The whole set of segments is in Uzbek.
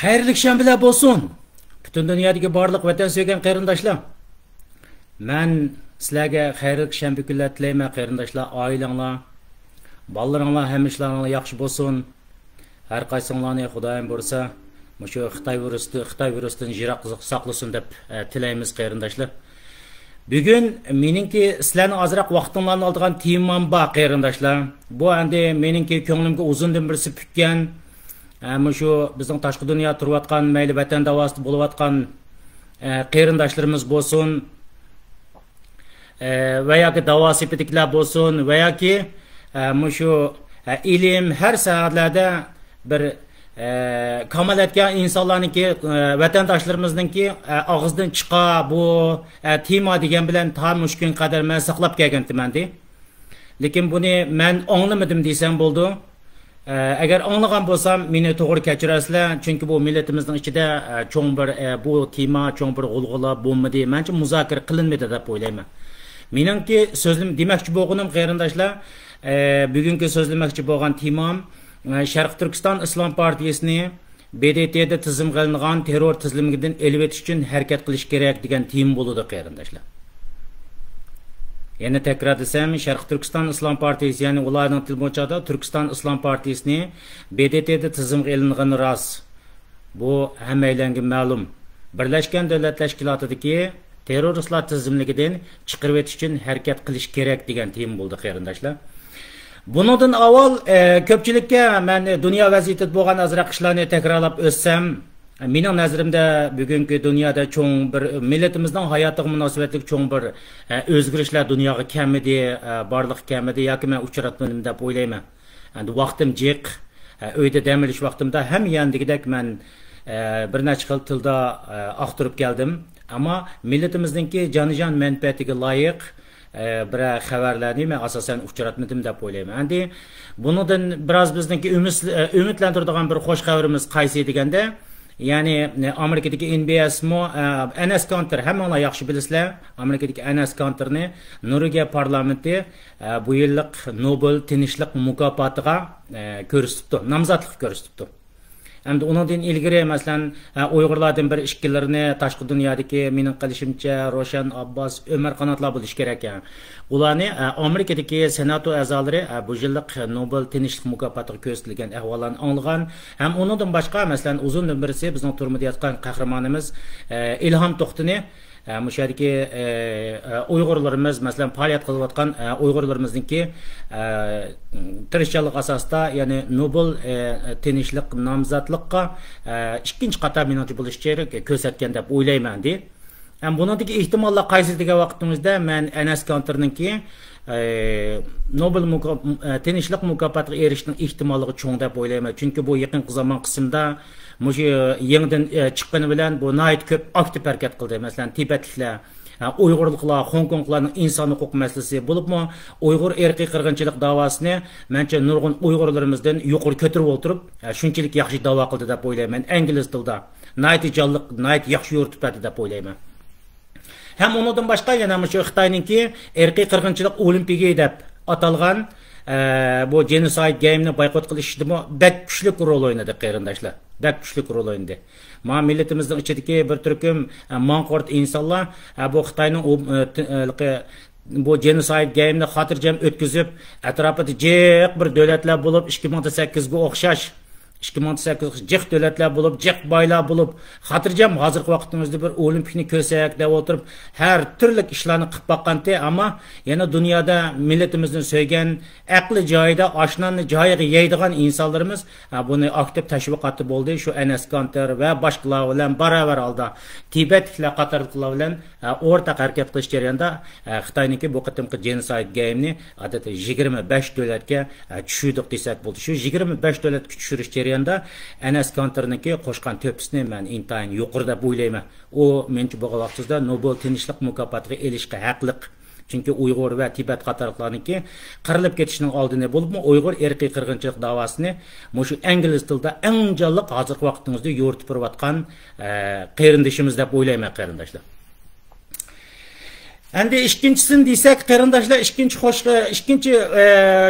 Xayrlik şambilar bo'lsin. Butun dunyodagi barliq vatan suygan qarindoshlar. Men sizlarga xayrlik shanba kunlar tilayman qarindoshlar, oilanglar, bolalaringlar hamishlarning yaxshi bo'lsin. Har qaysinglarni Xudoyim bo'lsa, mushu Xitoy virusdan yiroq saqlasin deb tilaymiz qarindoshlar. Bugun meningki sizlarning ozroq vaqtinglarni oldigan temam bor qarindoshlar. Bu endi meningki ko'nglimga uzundan birsi putgan şu bizning tashqi dunyo turayotgan mayli vatan davosida bo'layotgan qarindoshlarimiz bo'lsin va yoki davo sifatidiklar bo'lsin va yoki şu ilm har soatlarda bir kamolatga insonlarniki vatandoshlarimizningki og'izdan chiqa bu tema degan bilan tam mushkun qadar men saqlab kelganman-da. Lekin buni men anglamadim desam bo'ldi. Eğer anlagan bo'lsam meni to'g'ri kechirasizlar, chunki bu millatimizning ichida cho'ng bir bu tema cho'ng bir g'ulg'ula bo'lmadi, mencha muzokara qilinmadi deb o'ylayman. Meningki so'zlim demoqchi bo'lganim qarindoshlar, bugungi so'zlamoqchi bo'lgan temam Sharq Turkiston Islom partiyasini BDT'da tizimga qilingan terror tizimidan elib o'tish uchun harakat qilish kerak degan tema bo'ladi qarindoshlar. Yani tekrar desem, Sharq Turkiston Islom partiyasi, yani ularning tilmochada Turkiston Islom partiyasini BDT'da tizimga ilingan ras. Bu hammalarga ma'lum. Birlashgan Davlatlar Tashkilotidagi terroristlar tizimligidan chiqarib o'tish uchun harakat qilish kerak degan tema bo'ldi qarindoshlar. Bundan avval ko'pchilikka men dunyo vaziyati bo'lgan azroq ishlarni takrorlab o'tsam, mening nazarimda bugungi dunyoda cho'ng bir millatimizning hayotiga munosabatli cho'ng bir o'zgarishlar dunyoga kamidi, barliq kamidi yoki men uchratmadim deb o'ylayman. Endi vaqtim jiq, uyda dam olish vaqtimda ham yandagidek men bir necha xil tilda aqtirib keldim, ammo millatimizningki jonijon manfaatiga loyiq bir xabarlarni men asosan uchratmadim deb o'ylayman. Endi bundan biroz bizningki umidlantiradigan bir xo'sh xabarimiz qaysi deganda, yani Amerikadagi NBS NS Counter hammalar yaxshi bilasizlar. Amerikadagi NS Counterni Nuriga parlamenti bu yillik Nobel tinchlik mukofotiga ko'rsatdi, nomzodlik ko'rsatdi. Endi undan ilgari masalan Uyg'urlardan bir ishkilarni tashqi dunyodagi mening qilishimcha Roshan Abbos, Ömer qanotlar bo'lish kerak ekan. Ularni Amerikadagi senato a'zolari bu yillik Nobel tinchlik mukofotiga ko'rsatilgan ahvollarni anglagan. Ham undan boshqa masalan uzundan birisi bizning turmada yotgan qahramonimiz Ilhom To'xtini mushadagi Uyg'urlarimiz masalan faoliyat qilayotgan Uyg'urlarimizningki tirishchilik asosida ya'ni Nobel tinchlik nomzodlikqa ikkinchi qator menimcha bo'lishi kerak ko'rsatgan deb o'ylayman-da. Ham buningdagi ehtimollar qaysi degan vaqtimizda men NS Counter'ningki Nobel tinchlik mukofotiga erishishning ehtimolligi cho'ng deb o'ylayman. Chunki bu yaqin zaman qismda mushu yangidan chiqqani bilan bu nayt ko'p aktiv harakat qildi. Masalan, Tibetliklar, Uyg'urliklar, Hong Konglarning inson huquq masalasi bo'libmi, Uyg'ur erkiy qirg'inchilik davosini mencha nurg'un Uyg'urlarimizdan yuqori ko'tarib o'tirib, shunchalik yaxshi da'vo qildi deb o'ylayman. Ingliz tilida nayt ijodlik, nayt yaxshi yuritibdi deb o'ylayman. Hem ondan başka yana şu Xitoyningki erkiy qirg'inchilik olimpiyagi deb atalgan bu genocide game'ni boykot qilishdimi bak kuchli rol o'ynadi qarindoshlar. Bak kuchli rol o'ynadi. Ma millatimizning ichidagi bir turkum manqurt insonlar bu Xitoyning bu genocide game'ni xotirjam o'tkazib, atrofida jiq bir davlatlar bo'lib 2008 ga o'xshash 2008 jiq davlatlar bo'lib, jiq boylar bo'lib, xotirjam hozirgi vaqtimizda bir olimpikni ko'rsak deb o'tirib, har turli ishlarni qilib boqqanda, ammo yana dunyoda millatimizni so'ygan, aqli joyida, oshnani joyiga yeydigan insonlarimiz buni aktiv tashviqoti bo'ldi. Shu NS Counter va boshqalar bilan baravar holda Tibetliklar qatorliqlar bilan o'rtaq harakat qilish jarayonida Xitoyniki bu qitimqi genocide game'ni odatda 25 davlatga tushirdik desak bo'ldi. Shu 25 davlatga tushirish jarayonida NS Counter'niki qo'shgan to'pisini men intayin yuqori deb o'ylayman. U mencha bu vaqtida Nobel tinchlik mukofotiga erishishga haqliq. Chunki Uyg'ur va Tibet qatorliqlarniki qirilib ketishining oldini bo'libmi, Uyg'ur erkiy qirg'inchilik davosini mushu ingliz tilida eng jonliq hozirgi vaqtimizda yoritib turayotgan qarindoshimiz deb o'ylayman qarindoshlar. Endi ikkinchisini desak, qarindoshlar, ikkinchi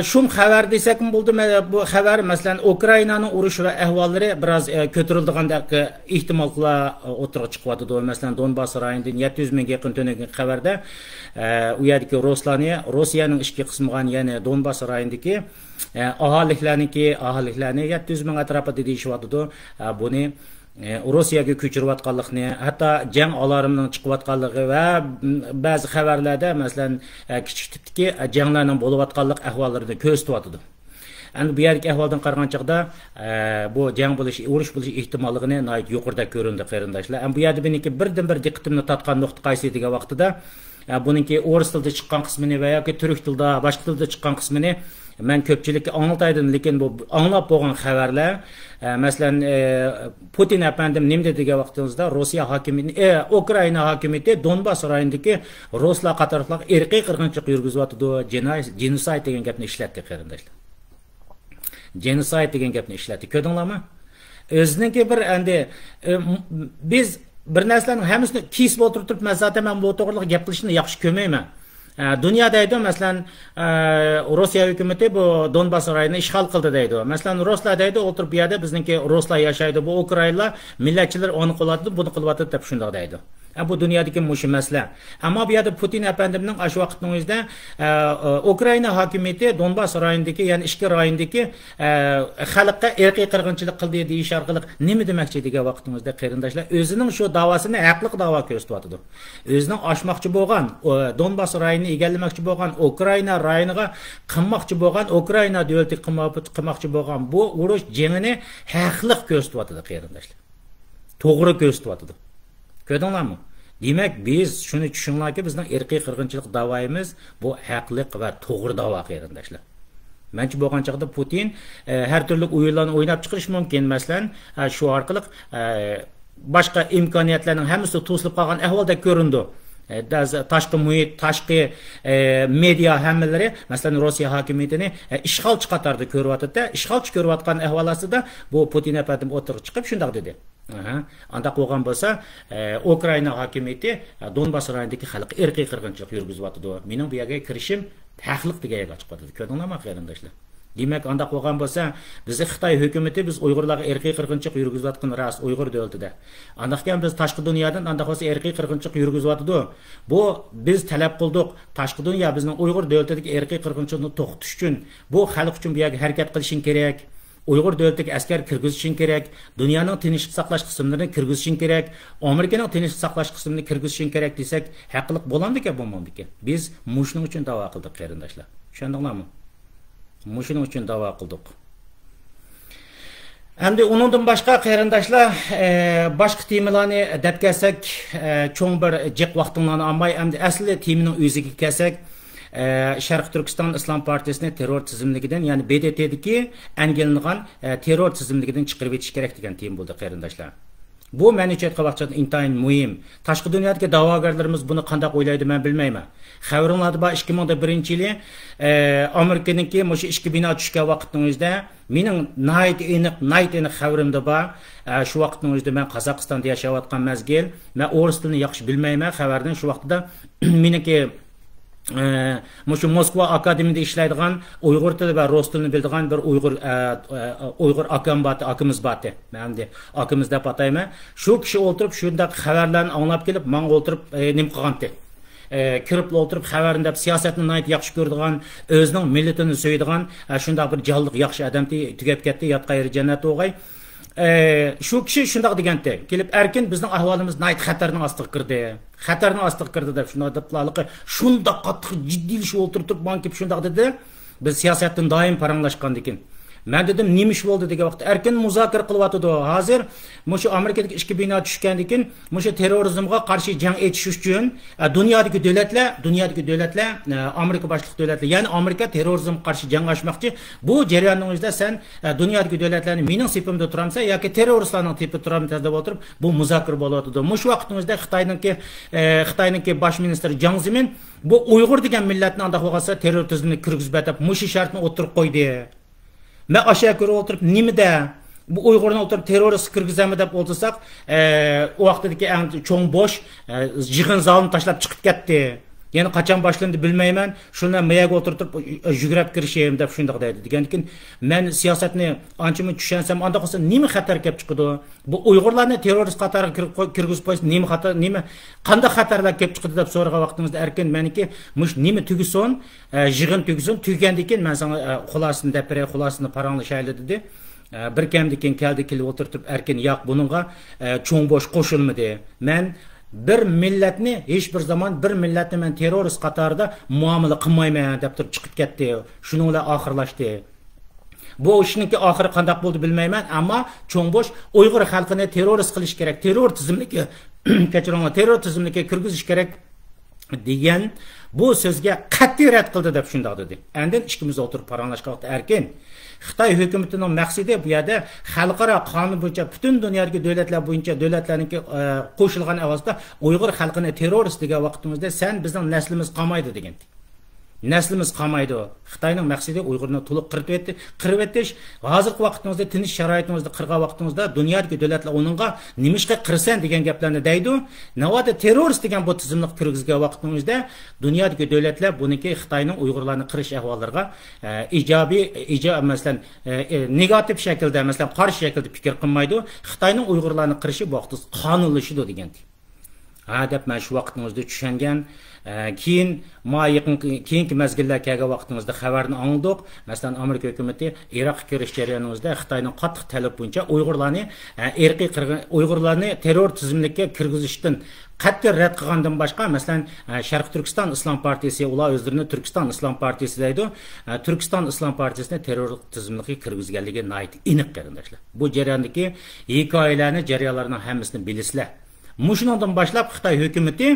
shum xabar desak bo'ldi. Bu xabar masalan Ukrainaning urush va ahvollari biroz ko'tarildigandek ehtimollar o'tirib chiqyapti. Masalan, Donbas rayonidan 700 mingga yaqin to'nagan xabarda u yerdagi Rossiyaning ichki qismiga, ya'ni Donbas rayonidagi aholilarni 700 ming atrofida deyishyapti. Buni Rossiyaga ko'chirayotganlikni, hatto jang alarmining chiqayotganligi va ba'zi xabarlarda masalan kichik tipdagi janglarning bo'layotganlik ahvollarini ko'rsatyapti. Endi bu yergi ahvoldan qaragan chaqda bu jang urush bo'lish ehtimolligini yuqorida ko'rindi qarindoshlar. Bu yerda meniki birdan-bir diqqatimni tortgan nuqta qaysi degan vaqtida buningki o'ris tilida chiqqan qismini va yoki turk tilida, boshqa tilda chiqqan qismini men ko'pchilikka anglataydim, lekin bu anglab bo'lgan xabarlar masalan Putin apandim nima dedigan vaqtimizda Rossiya hokimiyati, Ukraina hokimiyati Donbas rayonidagi ruslar qatorliq irqiy qirg'inchilik yurgizyapti, genocide degan gapni ishlatdi qarindoshlar. Genocide degan gapni ishlatdi. Ko'rdinglarmi? O'ziniki bir endi biz bir narsalarning hammasini kesib o'tirib, men zaten men bu to'g'riliq gap qilishni yaxshi ko'rmayman. Dunyoda deydi, masalan, Rossiya hukumati bu Donbas rayonini ishg'ol qildi deydi. Masalan, ruslar deydi, o'tirib bu yerda bizniki ruslar yashaydi, bu Ukrainalar millatchilar onu qiladi, buni qilyapti deb shunday deydi. Bu dunyodagi mush masala. Ammo bu yerda Putin apandimning shu vaqtning o'zida Ukraina hokimiyati Donbas rayonidagi, ya'ni ishki rayonidagi xalqqa irqiy qirg'inchilik qildi deyish orqali nima demoqchi degan vaqtimizda qarindoshlar o'zining shu da'vosini haqli da'vo ko'rsatyapti. O'zining oshmoqchi bo'lgan Donbas rayonini egallamoqchi bo'lgan Ukraina rayoniga qilmoqchi bo'lgan Ukraina davlati qilmoqchi bo'lgan bu urush jangini haqli ko'rsatyapti qarindoshlar. To'g'ri ko'rsatyapti. Ko'rdinglarmi? Demak, biz shuni tushunlarki, bizning irqiy qirg'inchilik da'voyimiz bu haqliq va to'g'ri da'vo qarindoshlar. Menchi bo'lgan chaqda Putin har turli o'yinlarni o'ynab chiqarish mumkin. Masalan, shu orqali boshqa imkoniyatlarning hammasi to'silib qolgan ahvolda ko'rindi. Tashqi muhit, tashqi media hammalari masalan Rossiya hokimiyatini ishg'olchi qatorida ko'ryapti. Ishg'olchi ko'rayotgan ahvol ostida bu Putin apadim o'tirib chiqib shunday dedi. Anda qo'ygan bo'lsa, Ukraina hokimiyati Donbas rayonidagi xalq irqiy qirg'inchilik yurgizyapti. Mening bu yerga kirishim haqliq degan yerga chiqib qoldi. Ko'rdinglarmi qarindoshlar? Demak, anda qo'ygan bo'lsa, bizni Xitoy hukumatı biz Uyg'urlarga irqiy qirg'inchilik yurgizyotgan ras Uyg'ur davlatida. Andaqkan biz tashqi dunyodan anda qo'ysa irqiy qirg'inchilik yurgizyapti. Bu biz talab qildik. Tashqi dunyo bizning Uyg'ur davlatidagi irqiy qirg'inchilikni to'xtatish uchun bu xalq uchun bu yerga harakat qilishing kerak. Uyg'ur davlatiga askar kirgizishing kerak, dunyoning tinchlik saqlash qismlarini kirgizishing kerak, Amerikaning tinchlik saqlash qismini kirgizishing kerak desak, haqliq bo'lamdiki, bo'lmaydi. Biz mushning uchun da'vo qildik qarindoshlar. Tushundinglarmi? Mushning uchun da'vo qildik. Endi undan boshqa qarindoshlar, boshqa temalarni deb kelsak, cho'ng bir jiq vaqtinglarni olmay, endi asli temaning o'ziga kelsak, Sharq Turkiston Islom partiyasini terror tizimligidan, ya'ni BDT'dagi angelingan terror tizimligidan chiqarib etish kerak degan tema bo'ldi qarindoshlar. Bu men uchun aytgan vaqtda intayin muhim. Tashqi dunyodagi da'vogarlarimiz buni qanday o'ylaydi men bilmayman. Xabaringlarda bor 2001-yili Amerikaniki o'sha ishga bino tushgan vaqtning o'zida mening night aniq xabarimda bor. Shu vaqtning o'zida men Qozog'istonda yashayotgan mazgil, men o'ris tilini yaxshi bilmayman. Xabardan shu vaqtda meniki Mushu Moskva akademiyada ishlaydigan Uyg'ur tili va rus tilini biladigan bir Uyg'ur akamiz bor. Menda akamiz deb atayman. Shu kishi o'tirib shunday xabarlarni anglab kelib, men o'tirib nim qilgandi. Kirib o'tirib xabarni deb siyosatni nayt yaxshi ko'radigan, o'zining millatini so'yadigan, shunday bir jonliq yaxshi odamni tugab ketdi, yotqa yer jannat o'g'ay. Shu kishi shunday deganda, kelib erkin bizning ahvolimiz nayt xatarning ostiga kirdi. Xatarning ostiga kirdi deb shunday deblarlikqa shunday qattiq jiddiylik o'tirib bankib shunday dedi. Biz siyosatdan doim paranglashgan ekan. Men dedim, nima ish bo'ldi degan vaqtda erkin muzokara qilyapti. Hozir mushu Amerikadagi ishga bino tushgandan keyin mushu terrorizmga qarshi jang etish uchun dunyodagi davlatlar, Amerika boshliq davlatlar, ya'ni Amerika terrorizmga qarshi jang ochmoqchi. Bu jarayonning o'zida sen dunyodagi davlatlarni mening sepimda turamsa yoki terroristlarning tepida turamsa deb o'tirib, bu muzokara bo'lyapti. Mushu vaqtning o'zida Xitoyningki bosh ministri Jiang Zemin bu Uyg'ur degan millatni anda qo'ysa terror tizimini kirgizib atib, mushu shartni o'tirib qo'ydi. Men aşağı ko'rib o'tirib, nimada bu Uyg'urni o'tirib terrorist kirgizami deb o'tirsak, o vaqtdagi eng cho'ng bosh yig'in zalini tashlab chiqib ketdi. Yani qachon boshlandi bilmayman. Shuni miyaga o'tirtib yugurib kirishim deb shunday deydi. Degankin men siyosatni ancha-muncha tushansam, unda qolsa nima xatar kelib chiqadi? Bu Uyg'urlarni terrorist qatoriga kirgizib qo'yish nima xatar, nima qanday xatarlar kelib chiqadi deb so'ragan vaqtimizda erkin meniki mush nima tugusin, yig'in tugusin, tugandan keyin men sana xulosini deb beray, xulosini paranglashayli dedi. Bir kemdikin keldi kelib o'tirib erkin yo'q buningga cho'ng bosh qo'shilmadi. Men bir millatni hech bir zaman bir millatni men terrorist qatorida muomala qilmayman deb turib chiqib ketdi. Shuni bilan oxirlashdi. Bu ishningki oxiri qanday bo'ldi bilmayman, ammo cho'ngbosh Uyg'ur xalqini terrorist qilish kerak, terror tizimliga kechiringlar, terror tizimliga kirgizish kerak degan bu so'zga qat'iy rad qildi deb shunday dedi. Endi ikkimiz o'tirib paranglashga vaqt erkin. Xitoy hukumatining maqsadi bu yerda xalqaro qonun bo'yicha butun dunyodagi davlatlar bo'yicha davlatlarning qo'shilgan avozda Uyg'ur xalqini terrorist degan vaqtimizda sen bizning naslimiz qolmaydi degan. Naslimiz qolmaydi. Xitoyning maqsadi Uyg'urni to'liq qirib etish. Hozirgi vaqtimizda tinch sharoitimizda qirgan vaqtimizda dunyodagi davlatlar uningga nimishqa qirsan degan gaplarni deydi. Navoda terrorist degan bu tizimni kirgizgan vaqtimizda dunyodagi davlatlar buniki Xitoyning Uyg'urlarni qirish ahvollariga ijobiy masalan negativ shaklda, masalan qarshi shaklda fikr qilmaydi. Xitoyning Uyg'urlarni qirishi bu vaqtda qonunlashidir degan. Deb men shu vaqtimizda tushungan. Keyin keyingi mazgillar kelgan vaqtimizda xabarni oldik. Masalan, Amerika hukumatı Iroqqa kirish jarayonimizda Xitoyning qattiq talab bo'yicha Uyg'urlarni terror tizimligiga kirgizishdan qat'iy rad qilgandan boshqa, masalan, Sharq Turkiston Islom partiyasi, ular o'zlarini Turkiston Islom partiyasi deydi. Turkiston Islom partiyasini terror tizimligiga kirgizganligi aniq qarindoshlar. Bu jarayondagi hikoyalarni, jarayonlarning hammasini bilasizlar. Mushundan boshlab Xitoy hukumati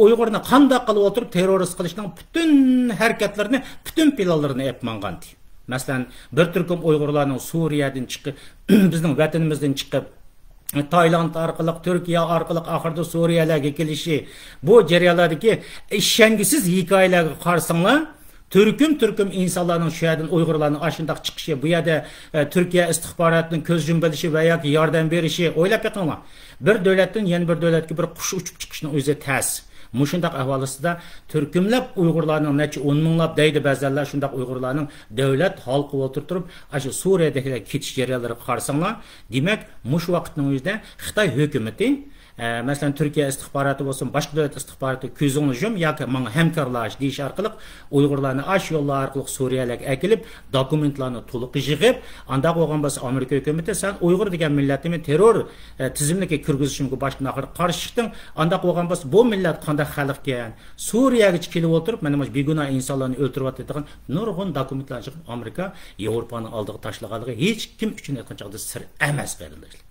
Uyg'urni qanday qilib o'tirib terrorist qilishning bütün harakatlarini, bütün planlarini yapmangan. Masalan, bir turkum Uyg'urlarning Suriyadan chiqib, bizning vatanimizdan chiqib, Tayland orqali, Turkiya orqali oxirida Suriyalarga kelishi, bu jarayonlardagi ishongisiz hikoyalarga qarasanglar, Türküm insanların şu yerden Uygurlarının aşındaq çıkışı, bu yerda Türkiye istihbaratının köz cümbelişi veya yardım verişi oylap yapma. Bir devletin yeni bir devletki bir kuş uçup çıkışının özü ters. Muşundaq ahvalısında Türkümlep Uygurlarının neçe 10 minglap deydi bazılar şundaq Uygurlarının devlet halkı oturtup aşı Suriye'dekiler ketiş jarayonlari qarasanglar, demek muş vaqtning o'zida Xitoy hukumati mesela Türkiye istihbaratı olsun, başka devlet istihbaratı közünü jüm yoki mana hamkorlash deyish orqali Uyg'urlarni ash yo'llar orqali Suriyalarga akilib, dokumentlarni to'liq yig'ib, anda bo'lgan bo'lsa Amerika hukumati sen Uyg'ur degan millatni terror tizimiga kirgizishimga boshdan oxir qarshi chiqding. Anda bo'lgan bo'lsa bu millat qanday xalq ekan? Suriyaga kelib o'tirib, mana bu begunoh insonlarni o'ltiryapti degan nurg'un dokumentlar chiqib Amerika Yevropaning oldiga tashlaganligi hech kim uchun aytgan chog'da sir emas qarindoshlar.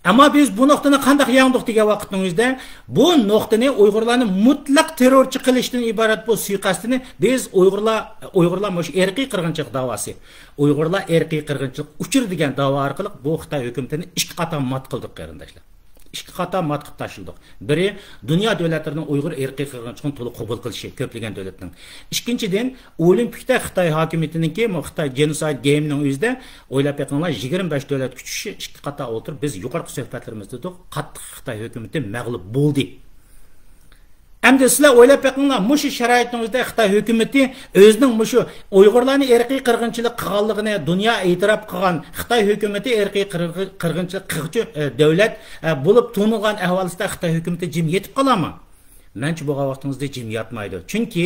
Ama biz bu noktani qanday yandık degan vaqtimizda bu noktani Uyg'urlarni mutlaq terrorchi qilishdan iborat bu suiqasdini biz Uyg'urlar mush irqiy qirg'inchilik da'vosi, Uyg'urlar irqiy qirg'inchilik uchur degan da'vo orqali bu Xitoy hukumatini ikki qatam mat qildik qarindoshlar. İki qatam mat qilib tashildik. Biri dunyo davlatlarining Uyg'ur irqiy qirg'inchiligini to'liq qabul qilishi, ko'plagan davlatning. Ikkinchidan Olimpikda Xitoy hokimiyatiningki, Xitoy genocide game'ning o'zida o'ylab yaqinlar 25 davlat kuchishi ikki qatam o'tirib biz yuqorqi suhbatlarimizda dedik, qattiq Xitoy hukumati mag'lub bo'ldi. Endi sizlar o'ylab yaqinlar, mushu sharoitimizda Xitoy hukumati o'zining mushu Uyg'urlarni irqiy qirg'inchilik qilganligini dunyo e'tirof qilgan Xitoy hukumati irqiy qirg'inchilik qiluvchi davlat bo'lib tunilgan ahvolida Xitoy hukumati jim yetib qoladimi? Menchi bu vaqtimizda jim yotmaydi. Chunki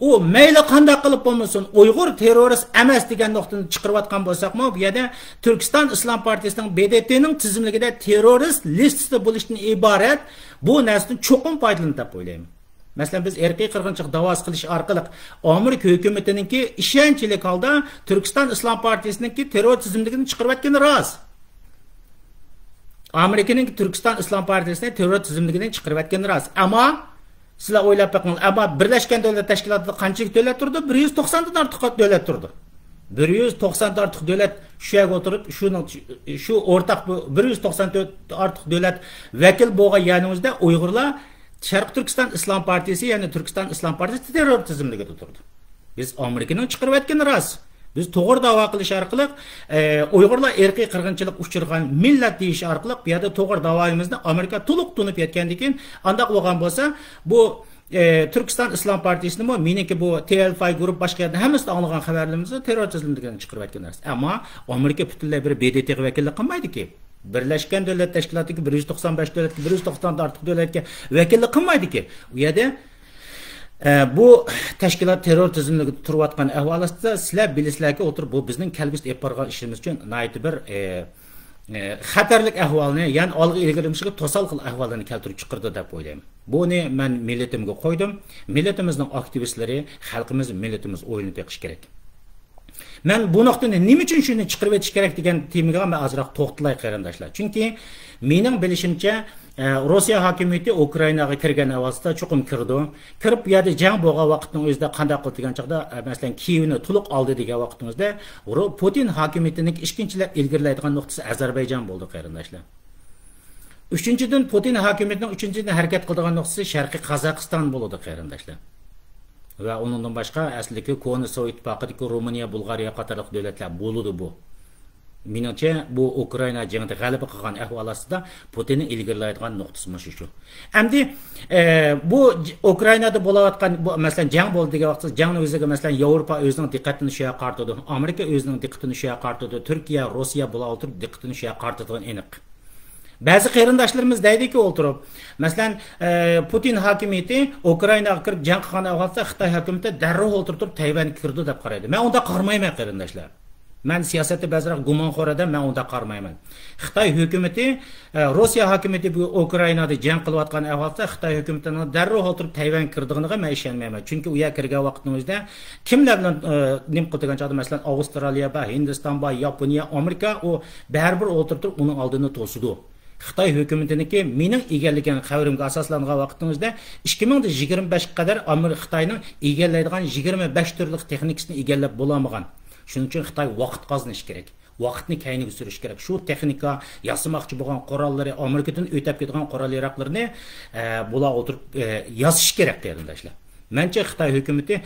u mayli qanday qilib bo'lmasin, Uyg'ur terrorist emas degan nuqtani chiqarayotgan bo'lsak-mu, bu yerda Turkiston Islom partiyasining BDTning tizimligida terrorist listida bo'lishdan iborat bu narsadan cho'qim foydalanib deb o'ylayman. Masalan, biz irqiy qirg'inchilik da'vosi qilish orqali Amerika hukumatiningki ishonchli holda Turkiston Islom partiyasiningki terror tizimligini chiqarayotgani rost. Amerikaning Turkiston Islom partiyasini terror tizimligidan chiqarayotgani rost. Ammo sizlar o'ylab boqing, ammo Birlashgan Davlatlar Tashkilotida qanchalik davlat turdi? 190 dan ortiq davlat turdi. 190 dan ortiq davlat shu yerga o'tirib, shu o'rtaq 194 ortiq davlat vakil bo'lgan yanimizda Uyg'urlar Sharq Turkiston Islom partiyasi, ya'ni Turkiston Islom partiyasi terror tizimligida turdi. Biz Amerikaning chiqarayotgani rost. Biz to'g'ri da'vo qilish orqali Uyg'urlar irqiy qirg'inchilik uchirgan millat deyish orqali bu yerda to'g'ri da'voimizni Amerika to'liq tunib yetgandan keyin undaq bo'lgan bo'lsa, bu Türkistan İslam Partisi'ni mi? Meniki bu TLFI grup başka yerden hemisi anlayan haberlerimizi terörizmden çıkarıp etkenler. Ama Amerika bütünle bir BDT'ye vekillik kılmaydı ki. Birleşken Devlet Teşkilatı'nda 195 devlet, 190'dan artık devletke vekillik kılmaydı ki. Bu yerde bu teşkilat terörizmle turvatkan ahvalasında sizler bilisizler ki oturup bu bizning kelgüsü yapargan işimiz için nayeti bir xatarlik ahvalını, yani algı ilgilimizga tosal qil ahvalini keltirib chiqirdi deb o'ylayman. Buni men millatimga qo'ydim. Millatimizning aktivistlari, xalqimiz, millatimiz o'yini teqish kerak. Men bu nuqtani nima uchun shuni chiqarib o'tish kerak degan temaga men ozroq to'xtalay qarindoshlar. Chunki mening bilishimcha Rossiya hokimiyati Ukrainaga kirgan avvalda chuqum kirdi. Kirib bu yerda jang bo'lgan vaqtning o'zida qanday qildi degan chaqda, masalan, Kiyevni to'liq oldi degan vaqtimizda Putin hokimiyatining ikkinchilab ilgirlaydigan nuqtasi Ozarbayjon bo'ldi qarindoshlar. Uchinchidan Putin hokimiyatining uchinchidan harakat qiladigan nuqtasi Sharqiy Qozog'iston bo'ldi qarindoshlar. Va undan boshqa asliki Koni Sovet ittifoqidagi Ruminiya, Bulgariya qatorliq davlatlar bo'ldi bu. Menimcha bu Ukraina jangida g'alaba qilgan ahvolasida Putinning ilgirlaydigan nuqtasi mana shu. Endi bu Ukrainada bo'layotgan masalan jang bo'ldi degan vaqtda jangni o'ziga masalan Yevropa o'zining diqqatini shu yoqqa qaratdi, Amerika o'zining diqqatini shu yoqqa qaratdi, Turkiya, Rossiya bo'la o'tirib diqqatini shu yoqqa qaratadigan aniq. Ba'zi qarindoshlarimiz deydiki o'tirib, masalan Putin hokimiyati Ukrainaga kirib jang qilgan ahvolda Xitoy hukumati darrov o'tirib Tayvanga kirdi deb qaraydi. Men unda qarmayman qarindoshlar. Men siyosatda ba'ziroq gumonxo'radan men unda qarmayman. Xitoy hukumati, Rossiya hukumati bu Ukrainada jang qilayotgan ahvolda Xitoy hukumatining darrov o'tirib Tayvanga kirdiganiga men ishonmayman. Chunki u yerga kirgan vaqtimizda kimlar bilan nim qilgan chog'da masalan Avstraliya, Hindiston, Yaponiya, Amerika u baribir o'tirib uning oldini to'sidi. Xitoy hukumatiniki mening egalligim xabarimga asoslangan vaqtimizda 2025 qadar Amerika Xitoyning egallaydigan 25 turlik texnikasini egallab bo'lamagan. Shuning uchun Xitoy vaqt qozonish kerak. Vaqtni kayniga surish kerak. Shu texnika yasamoqchi bo'lgan qurollari, Amerikadan o'tib ketgan qurol-yarog'larni bular o'tirib yozish kerak qarindoshlar. Mencha Xitoy hukumati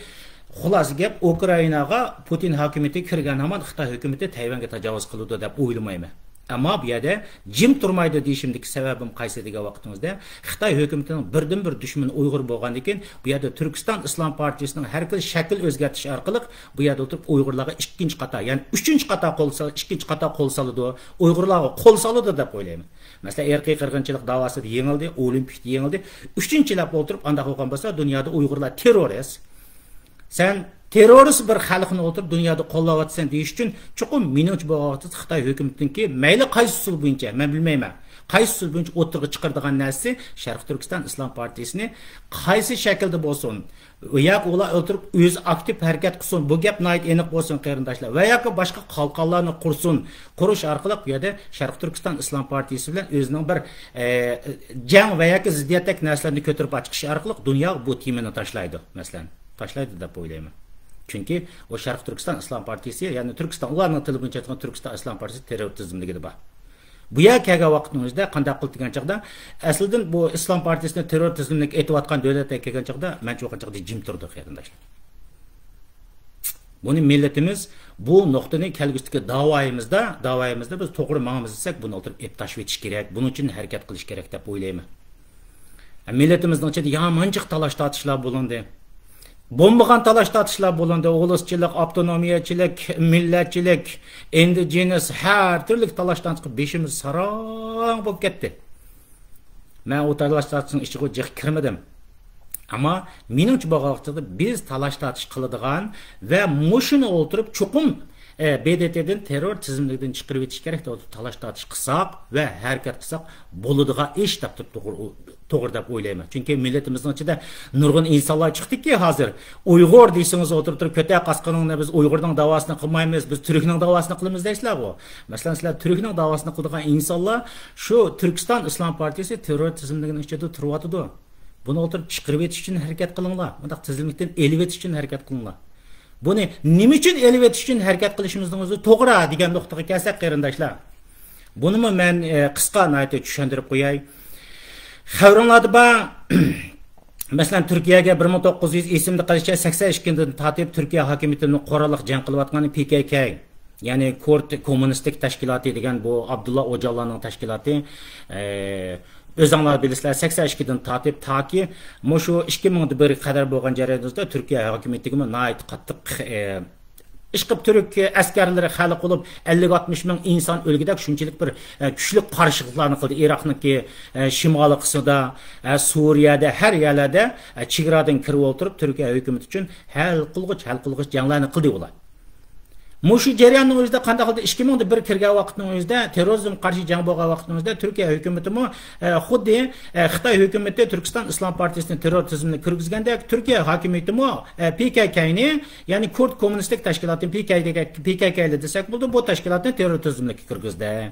xulosa gap Ukrainaga Putin hukumati kirgan hamon Xitoy hukumati Tayvanga tajovuz qildi deb o'ylamayman. Ama bu yerda jim turmaydi deyishimdagi sababim qaysi degan vaqtimizda Xitoy hukumatining birdan bir dushmani Uyg'ur bo'lgandan keyin bu yerda Turkiston Islom partiyasining har xil shakl o'zgartirish orqali bu yerda o'tirib Uyg'urlarga ikkinchi qator, ya'ni uchinchi qator ikkinchi qator qo'l soladi, Uyg'urlarga qo'l soladi deb o'ylayman. Masalan, erkiy qirg'inchilik davosida yengildi, olimpiyada yengildi. Uchinchilab o'tirib anda qo'ygan bo'lsa, dunyoda Uyg'urlar terrorist. Sen terrorist bir xalqni o'tirib dunyoda qo'llayotsan deyish uchun chuqur menimcha bu vaqtda Xitoy hukumatiniki mayli qaysi usul bo'yicha men bilmayman. Qaysi usul bo'yicha o'tirg'i chiqardigan narsa Sharq Turkiston Islom partiyasini qaysi shaklda bo'lsin, yo'q ular o'tirib o'z aktiv harakat qilsin, bu gap nayt aniq bo'lsin qarindoshlar. Va yoki boshqa qalqonlarni qursin, qurish orqali bu yerda Sharq Turkiston Islom partiyasi bilan o'zining bir jang va yoki ziddiyatdagi narsalarni ko'tarib chiqish orqali dunyo bu temani tashlaydi, masalan. Tashlaydi deb o'ylayman. Chunki o Sharq Turkiston Islom partiyasi, ya'ni Turkiston ularning tili bo'yicha aytgan Turkiston Islom partiyasi terrorizmligida bor. Bu yer kelgan vaqtimizda qanday qilib degan chaqda aslida bu Islom partiyasini terrorizmlik aytayotgan davlatga kelgan chaqda men cho'qin chaqda jim turdi qarindoshlar. Buni millatimiz bu nuqtani kelgusdagi da'voyimizda biz to'g'ri ma'nomiz desak, buni o'tirib tashib etish kerak, buning uchun harakat qilish kerak deb o'ylayman. Millatimizning ichida yamanchiq talash tortishlar bo'lindi. Bombagan talash tortishlar bo'lindi, o'g'lizchilik, avtonomiyachilik, millatchilik, indigenous har turli talashdan chiqib beshimiz sarong bo'lib ketdi. Men o talash tortishning ichiga jiq kirmadim. Ama menimcha bu vaqtda biz talash tortish qiladigan va mushuni o'tirib chuqum BDT'den terror tizimligidan chiqarib etish kerak deb talash tortish qilsak va harakat qilsak bo'ladigan ish deb to'g'ri deb o'ylayman. Chunki millatimizning ichida nurg'un insonlar chiqdiki hozir. Uyg'ur deysangiz o'tirib turib ko'ta qasqiningni biz Uyg'urning davosini qilmaymiz, biz Turkning davosini qilamiz deysizlar bu. Masalan, sizlar Turkning davosini qiladigan insonlar shu Turkiston Islom partiyasi terror tizimligining ichida turyotidi. Buni o'tirib chiqarib etish uchun harakat qilinglar. Bundaq tizimlikdan elib etish uchun harakat qilinglar. Buni nima uchun elib etish uchun harakat qilishimizning o'zi to'g'ri degan nuqtaga kelsak qarindoshlar. Buni men qisqa aytib tushuntirib qo'yay. Xabaringlarda bor. Masalan, Turkiyaga 1900 esimda qilishcha 82dan tortib Turkiya hokimiyatining qurolliq jang qilayotgan PKK, ya'ni Kurt kommunistik tashkiloti degan bu Abdullah Öcalanning tashkiloti Özüңlar bilisizlar 82'den tatip taki şu 2001 kadar bo'lgan jarayonda Türkiye hükümeti nayet qattiq ishqib Türk askarlari xalq bo'lib 50-60 ming inson o'lgidek shunchalik bir kuchli qarshiliklarni qildi. Iroqniki shimoliy qismida, Suriyada, har yerlarda chegaradan kirib o'tirib Türkiye hukumati uchun hal qilg'ich janglarni qildi ular. Muşu jarayonning o'zida qanday qildi 2001 kirgan vaqtning o'zida terrorizm qarshi jang bo'lgan vaqtning o'zida Türkiye hukumati xuddi Xitoy hukumati Turkiston Islom partiyasini terror tizimiga kirgizgandek Türkiye hokimiyati PKK'ni ya'ni Kurd kommunistik tashkilotini PKK ile desak bo'ldi bu tashkilotni terror tizimiga kirgizdi.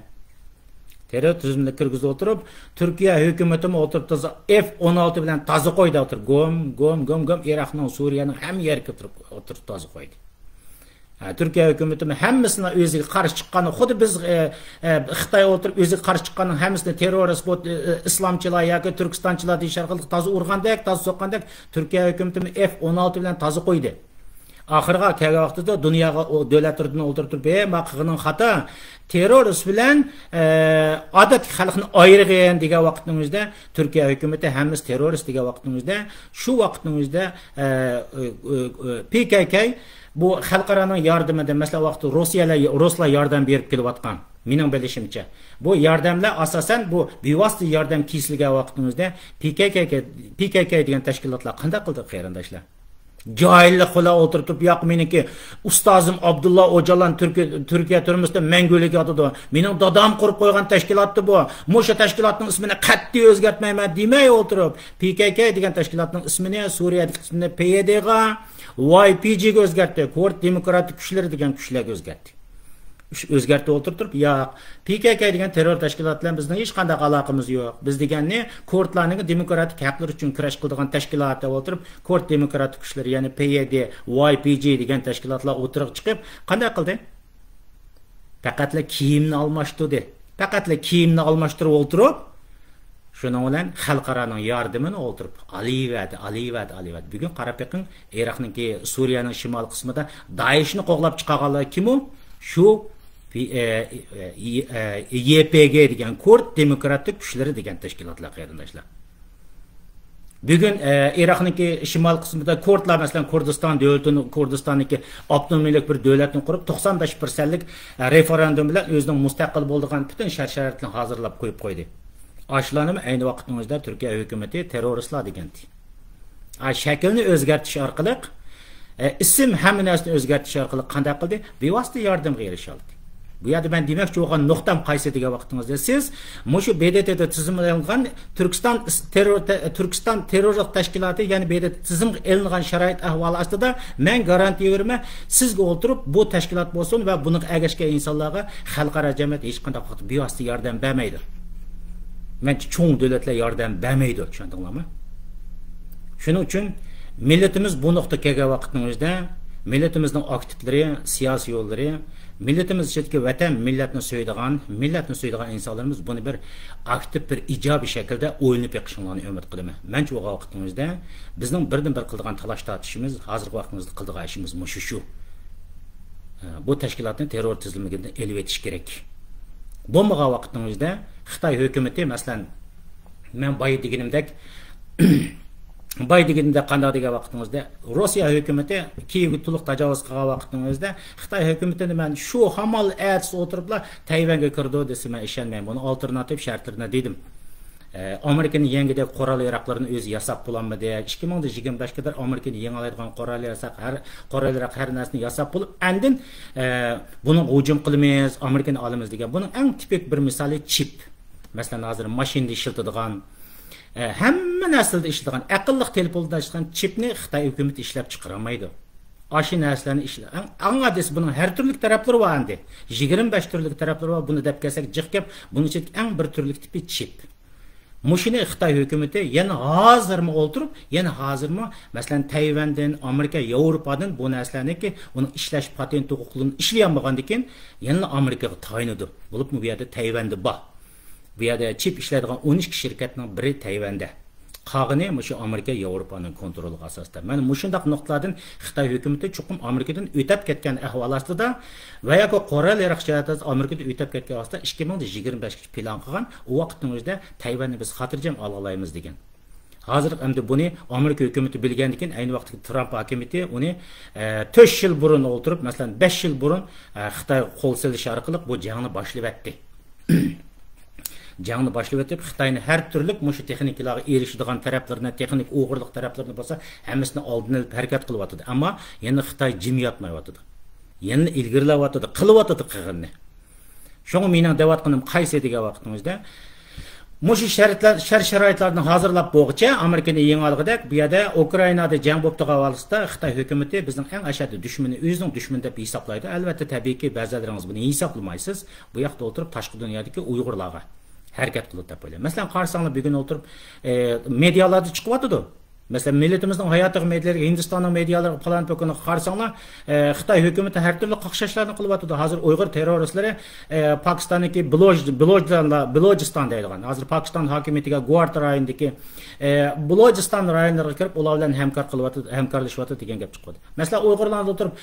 Terror tizimiga kirgizib o'tirib Türkiye hukumati o'tirib F-16 bilan toza qo'ydi o'tirib gom Iroqning Suriyaning ham yerga o'tirib toza qo'ydi. Türkiye hükümeti hammasini o'ziga qarshi chiqqani xuddi biz Xitoy o'tirib o'ziga qarshi chiqqanning hammasini terrorist islomchilar yoki turkistonchilar deyish orqali toza urgandek, toza so'qqandek Türkiye hükümeti F-16 bilan toza qo'ydi. Oxirgi kelgan vaqtida dunyoga davlatlardan o'ldirib maqig'ning xato terrorist bilan odat xalqni ayirgan degan vaqtimizda Türkiye hükümeti hammasi terrorist degan vaqtimizda shu vaqtimizda PKK bu xalqaroning yordamida masalan vaqtda Ruslar yordam berib kelayotgan. Mening bilishimcha bu yordamlar asosan bu bevosita yordam kesilgan vaqtimizda PKK degan tashkilotlar qanday qildi qarindoshlar? Cahillik qila o'tirib yo'q meniki ustozim Abdullah Öcalan Türkiye turmusida mangulik yotidi. Mening dadam qurib qo'ygan tashkilotdi bu. O'sha tashkilotning ismini qat'iy o'zgartmayman demay o'tirib PKK degan tashkilotning ismini Suriyadagi ismini PYDga YPG'ga o'zgartdi. Kurd demokratik kuchlar degan kuchlarga o'zgartdi. O'zgartib o'tirib, yo'q, PKK degan terror tashkilot bilan bizning hech qanday aloqamiz yo'q. Biz deganni Kurdlarning demokratik haqlar uchun kurash qiladigan tashkilot deb o'tirib, Kurd demokratik kuchlar, ya'ni PYD, YPG degan tashkilotlar o'tirib chiqib, qanday qildi? Faqatla kiyimni almashtirdi. Faqatla kiyimni almashtirib o'tirib, shuning bilan xalqaroning yordamini o'tirib, aliyvat. Bugun qarab beqing, Iroqning Suriyaning shimol qismida Daeshni qo'g'lab chiqarganlar kim u? Shu YPG degan Kurd demokratik kuchlari degan tashkilotlar qarindoshlar. Bugun Iroqniki shimol qismida Kurdlar masalan Kurdiston davlatini Kurdistonniki avtonomiylik bir davlatni qurib 95%lik referendum bilan o'zining mustaqil bo'lgan butun shart-sharoitlarni hozirlab qo'yib qo'ydi. Ashlanimi ayni vaqtimizda Turkiya hukumatı terroristlar deganti. Shaklni o'zgartirish orqali ism hamma narsani o'zgartirish orqali qanday qildi? Bevosita yordamga erisholdi. Bu yerda men demoqchi bo'lgan nuqtam qaysi degan vaqtingizda siz mushu BDTda tizimlangan Turkiston terrorlik tashkiloti ya'ni BDT tizimga ilingan sharoit ahvoli ostida men garantiya beraman sizga o'tirib bu tashkilot bo'lsin va buni agashgan insonlarga xalqaro jamiyat hech qanday bevosita yordam bermaydi. Men cho'ng davlatlar yordam bermaydi, tushundinglarmi? Shuning uchun millatimiz bu nuqtaga kelgan vaqtimizda millatimizning aktivlari, siyosiy yo'llari, millatimiz ichidagi vatan, millatni so'yadigan insonlarimiz buni bir aktiv, bir ijobiy shaklda o'ylanib yiqishinglarni umid qilaman. Men shu vaqtimizda bizning birdan-bir qiladigan talash tortishimiz, hozirgi vaqtimizda qiladigan ishimiz shu. Bu tashkilotni terror tizimiga elib etish kerak. Bo'lmagan vaqtimizda Xitoy hukumati masalan men boya deganimdek qanday degan vaqtimizda Rossiya hukumati Kiyevga to'liq tajovuz qilgan vaqtimizda Xitoy hukumatini men shu hamal aytib o'tiriblar Tayvanga kirdi desa men ishonmayman. Buni alternativ shartlarni dedim. Amerikaning yangidek qurol yaroqlarini o'zi yasab bo'lolmadi. 2025 kadar Amerikaning yangilaydigan qurol har narsani yasab bo'lib, andin buni hujum qilamiz, Amerikani olamiz degan. Buning eng tipik bir misoli chip. Masalan, hozir mashinada ishlatadigan hamma narsalarda ishlagan aqlli telefonda ishlagan chipni Xitoy hukumati ishlab chiqarmaydi. Aşı narsalarni ishlab. Angadis buning har turli taraflari bor endi. 25 turli taraflari bor. Buni deb kelsak jiqib, buning ichida eng bir turli tipi chip. Mushuni Xitoy hukumati yana hozirmi o'ltirib, yana hozirmi masalan Tayvandan, Amerika, Yevropadan bu narsalarniki uni ishlash patent huquqini ishlayolmagandan keyin yana Amerikaga tayinadi. Bo'libmi bu yerda Tayvanda bor. Bu yerda chip ishlaydigan 12 shirkatning biri Tayvanda. qag'ini shu Amerika, Yevropaning kontroliga asosda. Mana mushundaq nuqtalardan Xitoy hukumati chuqur Amerikadan o'tib ketgan ahvol ostida va yoki Qora Iroqchada Amerikada o'tib ketgan ostida 2025 plan qilgan, u vaqtning o'zida Tayvanni biz xotirjam olaymiz degan. Hozir endi buni Amerika hukumati bilgandan keyin ayni vaqtda Trump hokimiyati uni 4 yil burun o'ltirib, masalan 5 yil burun Xitoy qo'l silish orqali bu jangni boshlab etdi. Jangni boshlab etib, Xitoyning har turli mushu texnikalarga erishadigan taraflarini, texnik o'g'irlik taraflarini bo'lsa, hammasini oldin olib harakat qilyapti. Ammo yana Xitoy jim yotmayapti. Yana ilgirlayapti, qilyapti qilganini. Shunga mening da'vatqinim qaysi degan vaqtimizda mushu sharoitlarni hozirlab bo'g'icha Amerikaning yangi olg'idak bu yerda Ukrainada jang bo'lib turgan vaqtda Xitoy hukumati bizning eng ashaddiy dushmani, o'zining dushmani deb hisoblaydi. Albatta tabiiyki ba'zilaringiz buni hisoblamaysiz. Bu yoqda o'tirib tashqi dunyodagi Uyg'urlarga harakat qilib deb o'ylayman. Masalan, qarsanglar bugun o'tirib medialarda chiqyapti. Mesela milletimizin hayatı medyaları, Hindistan'ın medyaları falan pekonu qarsanglar, Xitoy hukumati har turli qaqshashlarni qilyapti. Hozir Uyg'ur terroristleri Pokistondagi Balojiston deydigan. Hozir Pokiston hokimiyatiga Guart rayonidagi Balojiston rayonlariga kirib, ular bilan hamkorlashyapti degan gap chiqdi. Mesela Uyg'urlar o'tirib,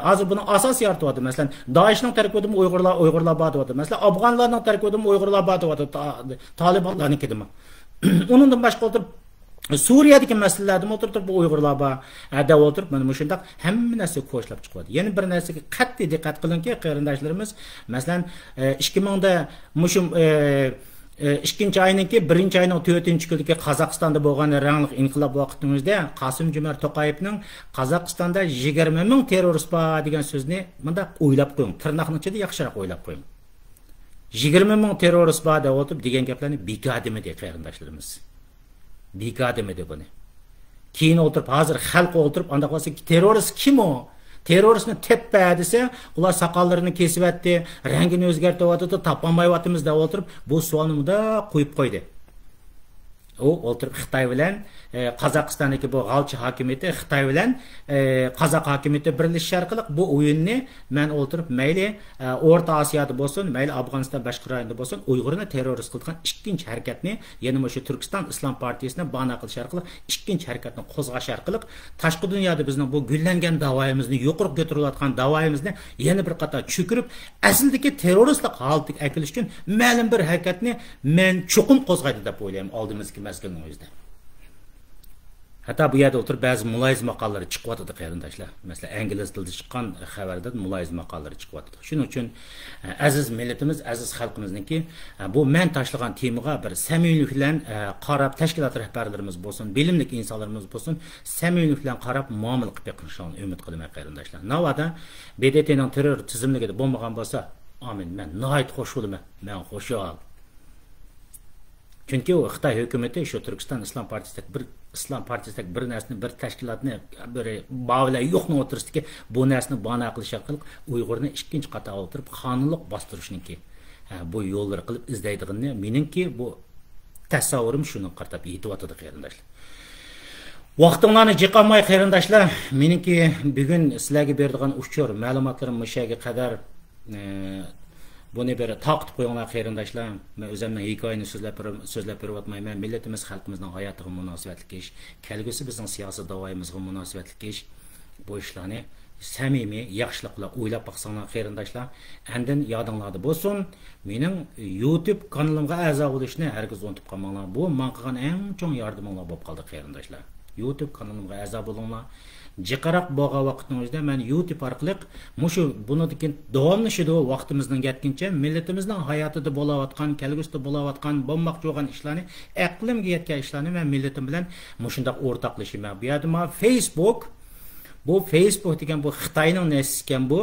hozir buni asos yorityapti. Mesela Daeshning tarkibida Uyg'urlar bor deyapti. Mesela Afg'onlarning tarkibida Uyg'urlar bor deyapti. Talibanlarnikidimi. Undan boshqa o'tirib Suriyadagi masalalarda o'tirib bu Uyg'urlar bor, ada o'tirib mana mushundaq hamma narsa qo'shilib chiqadi. Yana bir narsaga qat'iy diqqat qilinki, qarindoshlarimiz, masalan 2000da mushum 2-oyninki 1-oyning 4-kunidagi Qozog'istonda bo'lgan rangli inqilob vaqtimizda Qosim-Jomart To'qayevning Qozog'istonda 20 ming terrorist bor degan so'zni bunda o'ylab qo'ying. Tirnoqning ichida yaxshiroq o'ylab qo'ying. 20 ming terrorist bor deb o'tib degan gaplarni bekadimi deydi qarindoshlarimiz. Bekadimidi buni. Keyin o'tirib hozir xalq o'tirib anda qolsa terrorist kim o? Terroristni teppa desa, ular soqollarini kesyapti, rangini o'zgartiryapti, topolmayapmiz deb o'tirib bu savolni da qo'yib qo'ydi. U o'tirib Xitoy bilan Qozog'istondagi bu g'alchi hokimiyati Xitoy bilan Qozoq hokimiyati birlashish orqali bu o'yinni men o'tirib mayli O'rta Osiyoda bo'lsin, mayli Afg'oniston boshqa rayonda bo'lsin, Uyg'urni terrorist qilgan ikkinchi harakatni, ya'ni o'sha Turkiston Islom partiyasini bana qilish orqali ikkinchi harakatni qo'zg'ash orqali tashqi dunyoda bizning bu gullangan da'voyimizni yuqori ko'tarilayotgan da'voyimizni yana bir qator cho'kirib, aslidagi terroristlik holatiga akilish uchun ma'lum bir harakatni men chuqur qo'zg'aydi deb o'ylayman oldimizgi mas'ulning o'zida. Hatta bu yerda o'tirib ba'zi muloyiz maqolalari chiqyapti qarindoshlar. Masalan, ingliz tilida chiqqan xabarda muloyiz maqolalari chiqyapti. Shuning uchun aziz millatimiz, aziz xalqimizniki bu men tashlagan temaga bir samimiylik bilan qarab tashkilot rahbarlarimiz bo'lsin, bilimli insonlarimiz bo'lsin, samimiylik bilan qarab muomala qilib beqishni umid qilaman qarindoshlar. Navada BDTning terror tizimligida bo'lmagan bo'lsa, amin men nihoyat xush bo'laman. Men xushal. Chunki u Xitoy hukumati shu Turkiston Islom partiyasidagi bir narsani, bir tashkilotni bir bavlar yo'qni o'tirishdiki, bu narsani bana qilish orqali Uyg'urni ikkinchi qator o'tirib qonunliq bostirishniki bu yo'llar qilib izlaydiganini meningki bu tasavvurim shuni qartab yetyapti qarindoshlar. Vaqtinglarni jiqolmay qarindoshlar, meningki bugun sizlarga beradigan uchur ma'lumotlarim mushaga qadar buni bir taqib qo'yinglar qarindoshlar. Men o'zimning hikoyani so'zlab berayotmayman. Millatimiz, xalqimizning hayotiga munosabatli ish, kelgusi bizning siyosiy da'voyimizga munosabatli ish. Bu ishlarni samimiy, yaxshilik bilan o'ylab baqsanglar qarindoshlar. Andin yodinglarda bo'lsin, mening YouTube kanalimga a'zo bo'lishni hargiz unutib qolmanglar. Bu men qilgan eng chong yordaminglar bo'lib qoldi qarindoshlar. YouTube kanalimga a'zo bo'linglar. Jiqaraq bo'lgan vaqtimizda men YouTube orqali bundan davomli shu vaqtimizning yetguncha millatimizning hayotida bo'layotgan, kelgusida bo'layotgan, bo'lmoqchi bo'lgan ishlarni, aqlimga yetgan ishlarni men millatim bilan shunday o'rtoqlashaman. Bu yerda Facebook degan bu Xitoyning narsi ekan bu,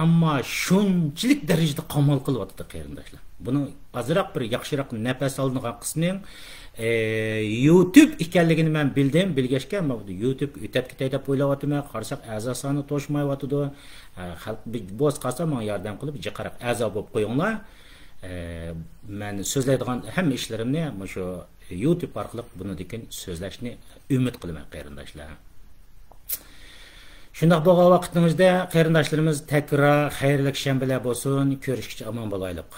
ammo shunchalik darajada qamal qilyapti qarindoshlar. Buni azroq bir yaxshiroq nafas oladigan qismi YouTube ekanligini men bilgachga, men YouTube o'tib ketay deb o'ylayapman. Qarsak a'zo soni to'shmayapti. Xalq bo'z qolsa men yordam qilib jiqaraq a'zo bo'lib qo'yinglar. Men so'zlaydigan hamma ishlarimni shu YouTube orqali bundan so'zlashni umid qilaman qarindoshlar. Shundoq bo'lgan vaqtimizda qarindoshlarimiz takrar xayrli shanbalar bo'lsin, ko'rishguncha omon bo'laylik.